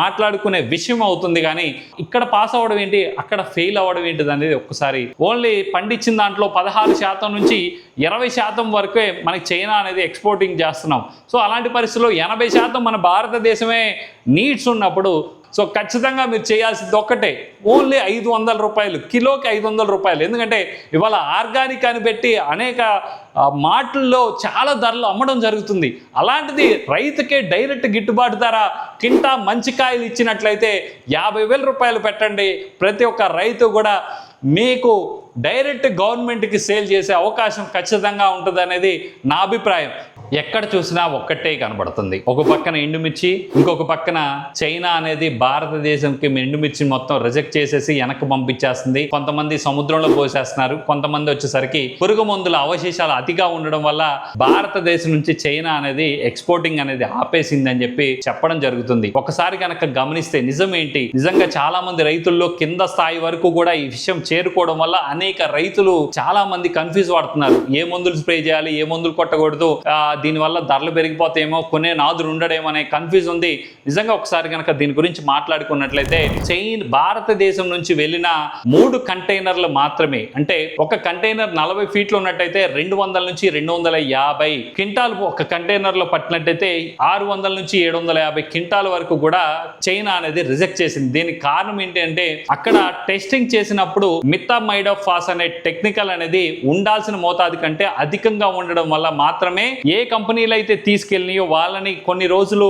మాట్లాడుకునే విషయం అవుతుంది. కానీ ఇక్కడ పాస్ అవ్వడం ఏంటి, అక్కడ ఫెయిల్ అవ్వడం ఏంటిది అనేది ఒక్కసారి ఓన్లీ పండించిన దాంట్లో 16% నుంచి 20% వరకే మనకి చైనా అనేది ఎక్స్పోర్టింగ్ చేస్తున్నాం. సో అలాంటి పరిస్థితుల్లో 80% మన భారతదేశమే నీడ్స్ ఉన్నప్పుడు సో ఖచ్చితంగా మీరు చేయాల్సింది ఒక్కటే, ఓన్లీ 500 రూపాయలు, కిలోకి 500 రూపాయలు. ఎందుకంటే ఇవాళ ఆర్గానిక్ అని పెట్టి అనేక మాటల్లో చాలా ధరలు అమ్మడం జరుగుతుంది. అలాంటిది రైతుకే డైరెక్ట్ గిట్టుబాటు ధర కింటా మంచి కాయలు ఇచ్చినట్లయితే 50,000 రూపాయలు పెట్టండి. ప్రతి ఒక్క రైతు కూడా మీకు డైరెక్ట్ గవర్నమెంట్కి సేల్ చేసే అవకాశం ఖచ్చితంగా ఉంటుంది అనేది నా అభిప్రాయం. ఎక్కడ చూసినా ఒక్కటే కనబడుతుంది. ఒక పక్కన ఎండుమిర్చి, ఇంకొక పక్కన చైనా అనేది భారతదేశంకి ఎండుమిర్చి మొత్తం రిజెక్ట్ చేసేసి వెనక్కి పంపించేస్తుంది. కొంతమంది సముద్రంలో పోసేస్తున్నారు, కొంతమంది వచ్చేసరికి పురుగు మందుల అవశేషాలు అతిగా ఉండడం వల్ల భారతదేశం నుంచి చైనా అనేది ఎక్స్పోర్టింగ్ అనేది ఆపేసిందని చెప్పి చెప్పడం జరుగుతుంది. ఒకసారి కనుక గమనిస్తే నిజమేంటి, నిజంగా చాలా మంది రైతుల్లో కింద స్థాయి వరకు కూడా ఈ విషయం చేరుకోవడం వల్ల అనేక రైతులు చాలా మంది కన్ఫ్యూజ్ పడుతున్నారు. ఏ మందులు స్ప్రే చేయాలి, ఏ మందులు కొట్టకూడదు, దీనివల్ల ధరలు పెరిగిపోతాయేమో, కొనే నాదులు ఉండడేమో అనే కన్ఫ్యూజ్ ఉంది. నిజంగా ఒకసారి కనుక దీని గురించి మాట్లాడుకున్నట్లయితే భారతదేశం నుంచి వెళ్ళిన 3 కంటైనర్లు మాత్రమే, అంటే ఒక కంటైనర్ 40 ఫీట్లు ఉన్నట్టయితే 200 నుంచి 250 క్వింటాలు ఒక కంటైనర్ లో పట్టినట్టయితే 600 నుంచి 750 క్వింటాల వరకు కూడా చైనా అనేది రిజెక్ట్ చేసింది. దీనికి కారణం ఏంటి అంటే అక్కడ టెస్టింగ్ చేసినప్పుడు మిథామైడోఫాస్ అనే టెక్నికల్ అనేది ఉండాల్సిన మోతాదు కంటే అధికంగా ఉండడం వల్ల మాత్రమే ఏ కంపెనీలు అయితే తీసుకెళ్ళినాయో వాళ్ళని కొన్ని రోజులు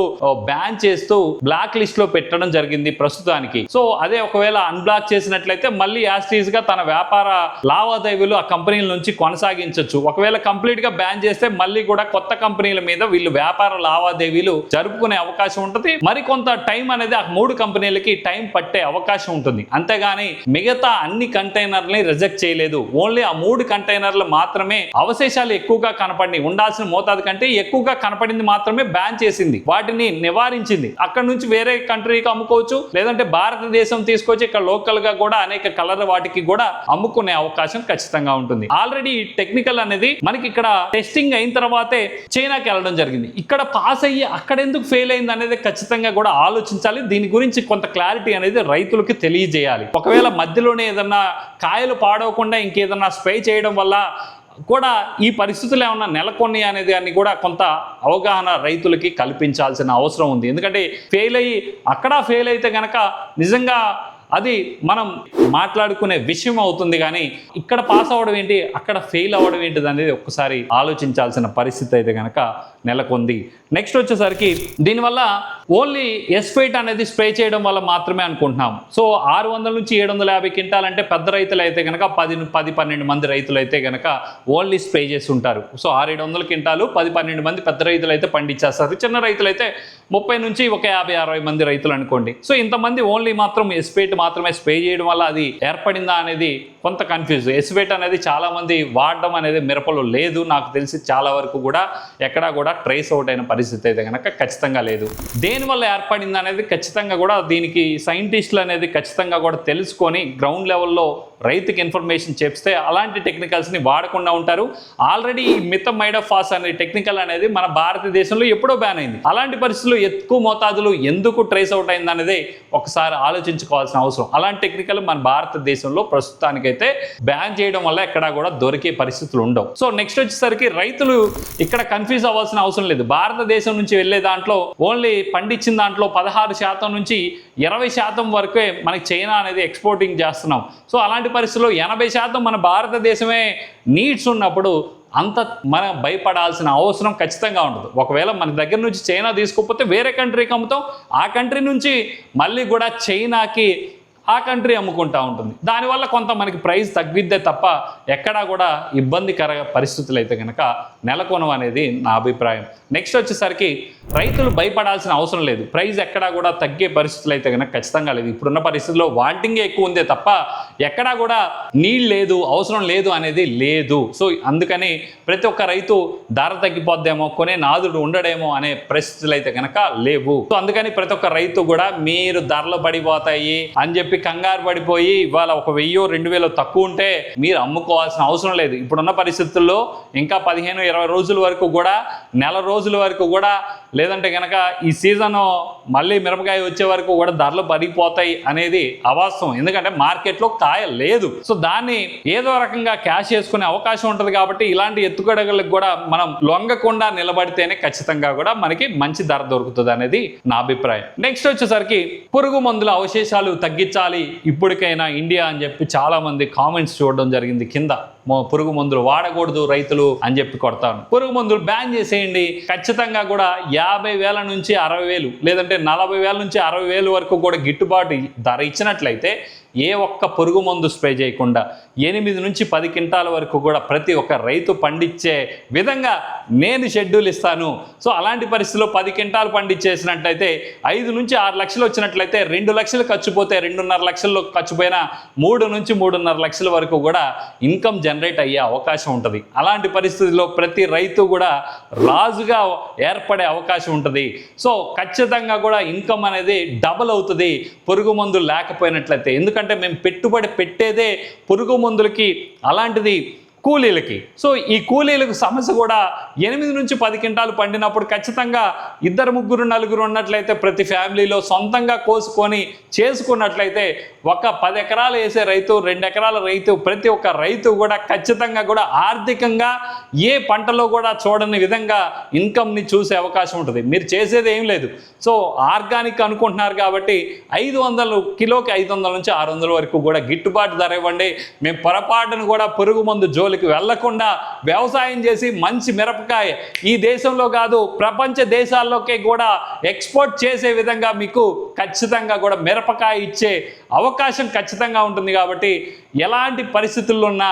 బ్యాన్ చేస్తూ బ్లాక్ లిస్ట్ లో పెట్టడం జరిగింది ప్రస్తుతానికి. సో అదే ఒకవేళ అన్బ్లాక్ చేసినట్లయితే మళ్ళీ యాస్టీజ్ గా తన వ్యాపార లావాదేవీలు ఆ కంపెనీల నుంచి కొనసాగించవచ్చు. ఒకవేళ కంప్లీట్ గా బ్యాన్ చేస్తే మళ్ళీ కూడా కొత్త కంపెనీల మీద వీళ్ళు వ్యాపార లావాదేవీలు జరుపుకునే అవకాశం ఉంటుంది. మరి కొంత టైం అనేది ఆ 3 కంపెనీలకి టైం పట్టే అవకాశం ఉంటుంది. అంతేగాని మిగతా అన్ని కంటైనర్లని రిజెక్ట్ చేయలేదు. ఓన్లీ ఆ 3 కంటైనర్లు మాత్రమే అవశేషాలు ఎక్కువగా కనపడి ఉండాల్సిన మోతాదు కంటే ఎక్కువగా కనపడింది మాత్రమే బ్యాన్ చేసింది, వాటిని నివారించింది. అక్కడ నుంచి వేరే కంట్రీకి అమ్ముకోవచ్చు, లేదంటే భారతదేశం తీసుకొచ్చి ఇక్కడ లోకల్ గా కూడా అనేక కలర్ వాటికి కూడా అమ్ముకునే అవకాశం ఖచ్చితంగా ఉంటుంది. ఆల్రెడీ టెక్నికల్ అనేది మనకి ఇక్కడ టెస్టింగ్ అయిన తర్వాతే చైనాకి వెళ్ళడం జరిగింది. ఇక్కడ పాస్ అయ్యి అక్కడ ఎందుకు ఫెయిల్ అయింది అనేది ఖచ్చితంగా కూడా ఆలోచించాలి. దీని గురించి కొంత క్లారిటీ అనేది రైతులకి తెలియజేయాలి. ఒకవేళ మధ్యలోనే ఏదన్నా కాయలు పాడవకుండా ఇంకేదన్నా స్ప్రే చేయడం వల్ల కూడా ఈ పరిస్థితులు ఏమన్నా నెలకొని అనేది అని కూడా కొంత అవగాహన రైతులకి కల్పించాల్సిన అవసరం ఉంది. ఎందుకంటే అక్కడ ఫెయిల్ అయితే కనుక నిజంగా అది మనం మాట్లాడుకునే విషయం అవుతుంది. కానీ ఇక్కడ పాస్ అవ్వడం ఏంటి, అక్కడ ఫెయిల్ అవ్వడం ఏంటిది అనేది ఒక్కసారి ఆలోచించాల్సిన పరిస్థితి అయితే కనుక నెలకొంది. నెక్స్ట్ వచ్చేసరికి దీనివల్ల ఓన్లీ ఎస్ఫైట్ అనేది స్ప్రే చేయడం వల్ల మాత్రమే అనుకుంటున్నాం. సో 600 నుంచి 750 క్వింటాలంటే పెద్ద రైతులు అయితే కనుక 10-12 మంది రైతులు అయితే కనుక ఓన్లీ స్ప్రే చేసి ఉంటారు. సో 600-700 క్వింటాలు 10-12 మంది పెద్ద రైతులు అయితే పండించేస్తారు. చిన్న రైతులు అయితే 30 నుంచి ఒక 50-60 మంది రైతులు అనుకోండి. సో ఇంతమంది ఓన్లీ మాత్రం ఎస్ఫైట్ మాత్రమే స్ప్రే చేయడం వల్ల అది ఏర్పడిందా అనేది కొంత కన్ఫ్యూజ్. ఎస్ఫైట్ అనేది చాలా మంది వాడడం అనేది మిరపలో లేదు, నాకు తెలిసి చాలా వరకు కూడా ఎక్కడా కూడా ట్రేస్ అవుట్ అయిన పరిస్థితి అయితే కనుక ఖచ్చితంగా లేదు. దేనివల్ల ఏర్పడింది అనేది ఖచ్చితంగా కూడా దీనికి సైంటిస్టులు అనేది ఖచ్చితంగా కూడా తెలుసుకొని గ్రౌండ్ లెవెల్లో రైతుకి ఇన్ఫర్మేషన్ చెప్తే అలాంటి టెక్నికల్స్ని వాడకుండా ఉంటారు. ఆల్రెడీ మిథామైడోఫాస్ అనే టెక్నికల్ అనేది మన భారతదేశంలో ఎప్పుడో బ్యాన్ అయింది. అలాంటి పరిస్థితుల్లో ఎక్కువ మోతాదులు ఎందుకు ట్రేస్ అవుట్ అయింది అనేది ఒకసారి ఆలోచించుకోవాల్సిన అవసరం. అలాంటి టెక్నికల్ మన భారతదేశంలో ప్రస్తుతానికైతే బ్యాన్ చేయడం వల్ల ఎక్కడా కూడా దొరికే పరిస్థితులు ఉండవు. సో నెక్స్ట్ వచ్చేసరికి రైతులు ఇక్కడ కన్ఫ్యూజ్ అవ్వాల్సిన అవసరం లేదు. భారతదేశం నుంచి వెళ్ళే దాంట్లో ఓన్లీ పండించిన దాంట్లో 16% నుంచి 20% వరకే మనకి చైనా అనేది ఎక్స్పోర్టింగ్ చేస్తున్నాం. సో అలాంటి పరిస్థితుల్లో 80% మన భారతదేశమే నీడ్స్ ఉన్నప్పుడు అంత మనం భయపడాల్సిన అవసరం ఖచ్చితంగా ఉండదు. ఒకవేళ మన దగ్గర నుంచి చైనా తీసుకోకపోతే వేరే కంట్రీకి అమ్ముతాం, ఆ కంట్రీ నుంచి మళ్ళీ కూడా చైనాకి ఆ కంట్రీ అమ్ముకుంటూ ఉంటుంది. దానివల్ల కొంత మనకి ప్రైస్ తగ్గిద్దే తప్ప ఎక్కడా కూడా ఇబ్బందికర పరిస్థితులు అయితే కనుక నెలకొనవు అనేది నా అభిప్రాయం. నెక్స్ట్ వచ్చేసరికి రైతులు భయపడాల్సిన అవసరం లేదు. ప్రైస్ ఎక్కడా కూడా తగ్గే పరిస్థితులు అయితే కనుక ఖచ్చితంగా లేదు. ఇప్పుడున్న పరిస్థితుల్లో వాంటింగే ఎక్కువ ఉందే తప్ప ఎక్కడా కూడా నీళ్ళు లేదు, అవసరం లేదు అనేది లేదు. సో అందుకని ప్రతి ఒక్క రైతు ధర తగ్గిపోద్దేమో, కొనే నాదుడు ఉండడేమో అనే పరిస్థితులు అయితే కనుక లేవు. సో అందుకని ప్రతి ఒక్క రైతు కూడా మీరు ధరలు పడిపోతాయి అని చెప్పి కంగారు పడిపోయి ఇవాళ 1000-2000 తక్కువ ఉంటే మీరు అమ్ముకోవాల్సిన అవసరం లేదు. ఇప్పుడున్న పరిస్థితుల్లో ఇంకా 15,000 20 రోజుల వరకు కూడా, నెల రోజుల వరకు కూడా, లేదంటే కనుక ఈ సీజన్ మళ్ళీ మిరపకాయ వచ్చే వరకు కూడా ధరలు పడిపోతాయి అనేది అవాస్తవం. ఎందుకంటే మార్కెట్లో కాయ లేదు. సో దాన్ని ఏదో రకంగా క్యాష్ చేసుకునే అవకాశం ఉంటుంది. కాబట్టి ఇలాంటి ఎత్తుగడలకు కూడా మనం లొంగకుండా నిలబడితేనే ఖచ్చితంగా కూడా మనకి మంచి ధర దొరుకుతుంది అనేది నా అభిప్రాయం. నెక్స్ట్ వచ్చేసరికి పురుగు మందుల అవశేషాలు తగ్గించాలి ఇప్పటికైనా ఇండియా అని చెప్పి చాలా మంది కామెంట్స్ చూడడం జరిగింది. కింద పురుగు మందులు వాడకూడదు రైతులు అని చెప్పి కొడతాను. పురుగు మందులు బ్యాన్ చేసేయండి. ఖచ్చితంగా కూడా 50,000 నుంచి 60,000 లేదంటే 40,000 నుంచి 60,000 వరకు కూడా గిట్టుబాటు ధర ఇచ్చినట్లయితే ఏ ఒక్క పురుగు మందు స్ప్రే చేయకుండా 8 నుంచి 10 క్వింటాల వరకు కూడా ప్రతి ఒక్క రైతు పండించే విధంగా నేను షెడ్యూల్ ఇస్తాను. సో అలాంటి పరిస్థితుల్లో 10 క్వింటాలు పండించేసినట్లయితే 5 నుంచి 6 లక్షలు వచ్చినట్లయితే 2 లక్షలు ఖర్చు పోతే 2.5 లక్షల్లో ఖర్చు పోయినా 3 నుంచి 3.5 లక్షల వరకు కూడా ఇన్కమ్ జనరేట్ అయ్యే అవకాశం ఉంటుంది. అలాంటి పరిస్థితుల్లో ప్రతి రైతు కూడా రాజుగా ఏర్పడే అవకాశం ఉంటుంది. సో ఖచ్చితంగా కూడా ఇన్కమ్ అనేది డబుల్ అవుతుంది పురుగు మందులు లేకపోయినట్లయితే. ఎందుకంటే మేము పెట్టుబడి పెట్టేదే పురుగు మందులకి, అలాంటిది కూలీలకి. సో ఈ కూలీలకు సమస్య కూడా 8 నుంచి 10 క్వింటాలు పండినప్పుడు ఖచ్చితంగా 2, 3, 4 ఉన్నట్లయితే ప్రతి ఫ్యామిలీలో సొంతంగా కోసుకొని చేసుకున్నట్లయితే ఒక 10 ఎకరాలు వేసే రైతు, 2 ఎకరాల రైతు, ప్రతి ఒక్క రైతు కూడా ఖచ్చితంగా కూడా ఆర్థికంగా ఏ పంటలో కూడా చూడని విధంగా ఇన్కమ్ని చూసే అవకాశం ఉంటుంది. మీరు చేసేది ఏం లేదు. సో ఆర్గానిక్ అనుకుంటున్నారు కాబట్టి 500 కిలోకి 500 నుంచి 600 వరకు కూడా గిట్టుబాటు ధర ఇవ్వండి. మేము పొరపాటును కూడా పురుగు మందు జోలికి వెళ్లకుండా వ్యవసాయం చేసి మంచి మిరపకాయ ఈ దేశంలో కాదు ప్రపంచ దేశాల్లోకి కూడా ఎక్స్పోర్ట్ చేసే విధంగా మీకు ఖచ్చితంగా కూడా మిరపకాయ ఇచ్చే అవకాశం ఖచ్చితంగా ఉంటుంది. కాబట్టి ఎలాంటి పరిస్థితుల్లో ఉన్నా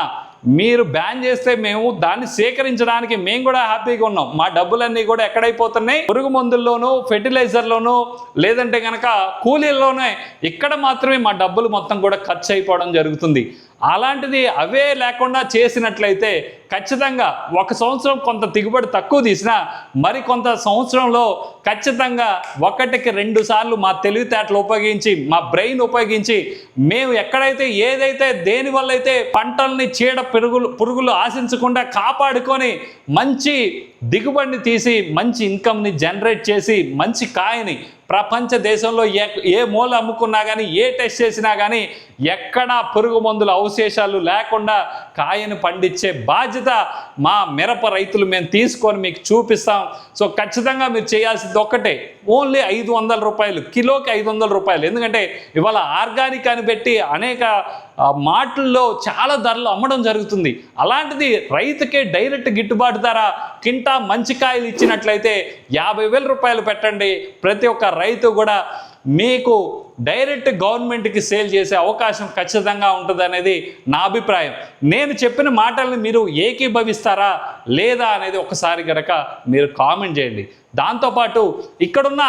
మీరు బ్యాన్ చేస్తే మేము దాన్ని సేకరించడానికి మేము కూడా హ్యాపీగా ఉన్నాం. మా డబ్బులన్నీ కూడా ఎక్కడైపోతున్నాయి? పురుగు మందుల్లోనూ, ఫెర్టిలైజర్లోనూ, లేదంటే కనుక కూలీల్లోనే. ఇక్కడ మాత్రమే మా డబ్బులు మొత్తం కూడా ఖర్చు అయిపోవడం జరుగుతుంది. అలాంటిది అవే లేకుండా చేసినట్లయితే ఖచ్చితంగా 1 సంవత్సరం కొంత దిగుబడి తక్కువ తీసినా మరి కొంత సంవత్సరంలో ఖచ్చితంగా 1కి 2 సార్లు మా తెలివితేటలు ఉపయోగించి, మా బ్రెయిన్ ఉపయోగించి మేము ఎక్కడైతే ఏదైతే దేనివల్ల అయితే పంటల్ని చీడ పురుగులు ఆశించకుండా కాపాడుకొని మంచి దిగుబడిని తీసి మంచి ఇన్కమ్ని జనరేట్ చేసి మంచి కాయని ప్రపంచ దేశంలో ఏ మూల అమ్ముకున్నా కానీ, ఏ టెస్ట్ చేసినా కానీ ఎక్కడా పురుగు మందుల అవశేషాలు లేకుండా కాయను పండించే బాధ్యత మా మిరప రైతులు మేము తీసుకొని మీకు చూపిస్తాం. సో ఖచ్చితంగా మీరు చేయాల్సింది ఒక్కటే, ఓన్లీ 500 రూపాయలు, కిలోకి 500 రూపాయలు. ఎందుకంటే ఇవాళ ఆర్గానిక్ అని పెట్టి అనేక మాటల్లో చాలా ధరలు అమ్మడం జరుగుతుంది. అలాంటిది రైతుకే డైరెక్ట్ గిట్టుబాటు ధర కింటా మంచి కాయలు ఇచ్చినట్లయితే 50,000 రూపాయలు పెట్టండి. ప్రతి ఒక్క రైతు కూడా మీకు డైరెక్ట్ గవర్నమెంట్కి సేల్ చేసే అవకాశం ఖచ్చితంగా ఉంటుంది అనేది నా అభిప్రాయం. నేను చెప్పిన మాటల్ని మీరు ఏకీభవిస్తారా లేదా అనేది ఒకసారి కనుక మీరు కామెంట్ చేయండి. దాంతోపాటు ఇక్కడున్న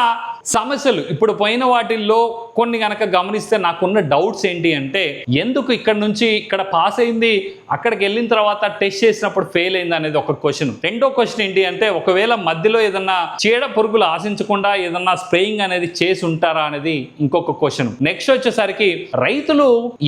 సమస్యలు ఇప్పుడు పోయిన వాటిల్లో కొన్ని కనుక గమనిస్తే నాకున్న డౌట్స్ ఏంటి అంటే, ఎందుకు ఇక్కడ నుంచి ఇక్కడ పాస్ అయింది అక్కడికి వెళ్ళిన తర్వాత టెస్ట్ చేసినప్పుడు ఫెయిల్ అయింది అనేది ఒక క్వశ్చన్. రెండో క్వశ్చన్ ఏంటి అంటే, ఒకవేళ మధ్యలో ఏదన్నా చీడ పురుగులు ఆశించకుండా ఏదన్నా స్ప్రేయింగ్ అనేది చేసి ఉంటారా అనేది ఇంకొక క్వశ్చన్. నెక్స్ట్ వచ్చేసరికి రైతులు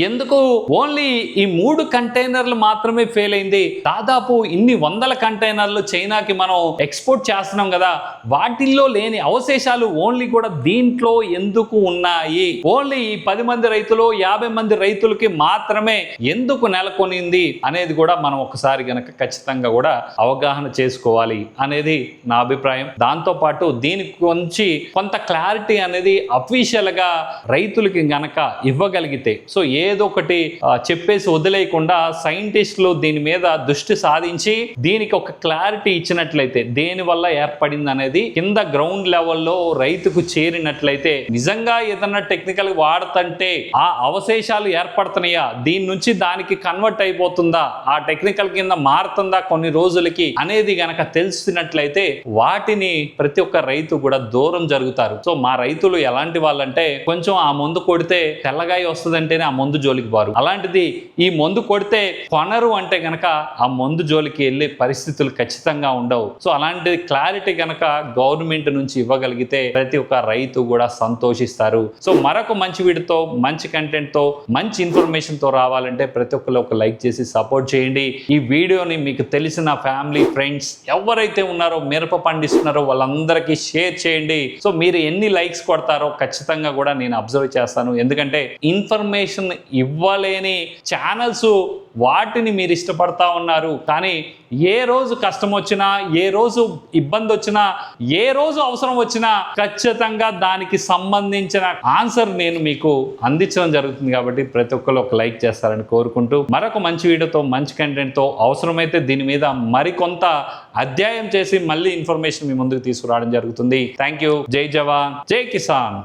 ఎందుకు ఓన్లీ ఈ 3 కంటైనర్లు మాత్రమే ఫెయిల్ అయింది, దాదాపు ఇన్ని 100 కంటైనర్లు చైనాకి మనం ఎక్స్పోర్ట్ చేస్తున్నాం కదా, వాటిల్లో లేని అవశేషాలు ఓన్లీ కూడా దీంట్లో ఎందుకు ఉన్నాయి? ఓన్లీ ఈ 10 మంది రైతులు 50 మంది రైతులకి మాత్రమే ఎందుకు నెలకొనింది అనేది కూడా మనం ఒకసారి గనక ఖచ్చితంగా కూడా అవగాహన చేసుకోవాలి అనేది నా అభిప్రాయం. దాంతో పాటు దీనికి గురించి కొంత క్లారిటీ అనేది అఫీషియల్ గా రైతులకి గనక ఇవ్వగలిగితే, సో ఏదో ఒకటి చెప్పేసి వదిలేయకుండా సైంటిస్టులు దీని మీద దృష్టి సాధించి దీనికి ఒక క్లారిటీ ఇచ్చినట్లయితే, దేని వల్ల ఏర్పడింది అనేది కింద గ్రౌండ్ లెవెల్లో రైతుకు చేరినట్లయితే, నిజంగా ఏదన్నా టెక్నికల్ వాడుతుంటే ఆ అవశేషాలు ఏర్పడుతున్నాయా, దీని నుంచి దానికి కన్వర్ట్ అయిపోతుందా, ఆ టెక్నికల్ కింద మారుతుందా కొన్ని రోజులకి అనేది గనక తెలిసినట్లయితే వాటిని ప్రతి ఒక్క రైతు కూడా దూరం జరుగుతారు. సో మా రైతులు ఎలాంటి వాళ్ళంటే, కొంచెం ఆ మందు కొడితే తెల్లగాయ వస్తుందంటేనే ఆ మందు జోలికి బారు, అలాంటిది ఈ మందు కొడితే కొనరు అంటే గనక ఆ మందు జోలికి వెళ్ళే పరిస్థితులు ఖచ్చితంగా ఉండవు. సో అలాంటి క్లారిటీ గనక గవర్నమెంట్ నుంచి ఇవ్వగలిగితే ప్రతి ఒక్క రైతు కూడా సంతోషిస్తారు. సో మరొక మంచి వీడియోతో, మంచి కంటెంట్ తో, మంచి ఇన్ఫర్మేషన్ తో రావాలంటే ప్రతి ఒక్కరు ఒక లైక్ చేసి సపోర్ట్ చేయండి. ఈ వీడియోని మీకు తెలిసిన ఫ్యామిలీ, ఫ్రెండ్స్ ఎవరైతే ఉన్నారో మిరప పండిస్తున్నారో వాళ్ళందరికీ షేర్ చేయండి. సో మీరు ఎన్ని లైక్స్ కొడతారో ఖచ్చితంగా కూడా నేను అబ్జర్వ్ చేస్తాను. ఎందుకంటే ఇన్ఫర్మేషన్ ఇవ్వలేని ఛానల్స్ వాటిని మీరు ఇష్టపడతా ఉన్నారు. కానీ ఏ రోజు కష్టం వచ్చినా, ఏ రోజు ఇబ్బంది వచ్చినా, ఏ రోజు అవసరం వచ్చినా ఖచ్చితంగా దానికి సంబంధించిన ఆన్సర్ నేను మీకు అందించడం జరుగుతుంది. కాబట్టి ప్రతి ఒక్కరు ఒక లైక్ చేస్తారని కోరుకుంటూ మరొక మంచి వీడియోతో, మంచి కంటెంట్తో, అవసరమైతే దీని మీద మరికొంత అధ్యాయం చేసి మళ్ళీ ఇన్ఫర్మేషన్ మీ ముందుకు తీసుకురావడం జరుగుతుంది. Thank you. జై జవాన్, జై కిసాన్.